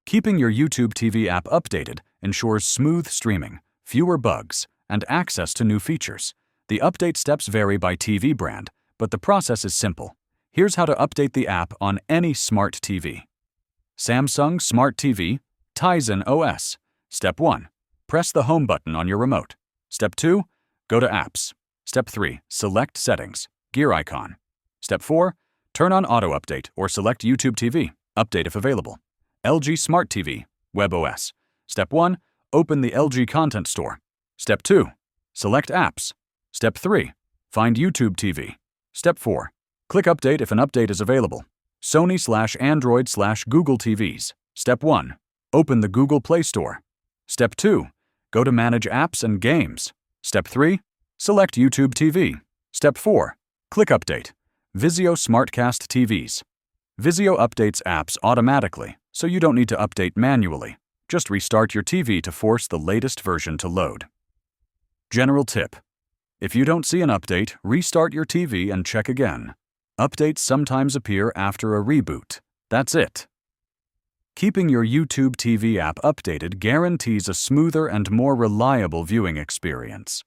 Keeping your YouTube TV app updated ensures smooth streaming, fewer bugs, and access to new features. The update steps vary by TV brand, but the process is simple. Here's how to update the app on any smart TV. Samsung Smart TV, Tizen OS. Step 1. Press the Home button on your remote. Step 2. Go to Apps. Step 3. Select Settings, gear icon. Step 4. Turn on Auto Update or select YouTube TV, update if available. LG Smart TV, WebOS. Step 1. Open the LG Content Store. Step 2. Select Apps. Step 3. Find YouTube TV. Step 4. Click Update if an update is available. Sony/Android/Google TVs. Step 1. Open the Google Play Store. Step 2. Go to Manage Apps and Games. Step 3. Select YouTube TV. Step 4. Click Update. Vizio SmartCast TVs. Vizio updates apps automatically, so you don't need to update manually. Just restart your TV to force the latest version to load. General tip: if you don't see an update, restart your TV and check again. Updates sometimes appear after a reboot. That's it. Keeping your YouTube TV app updated guarantees a smoother and more reliable viewing experience.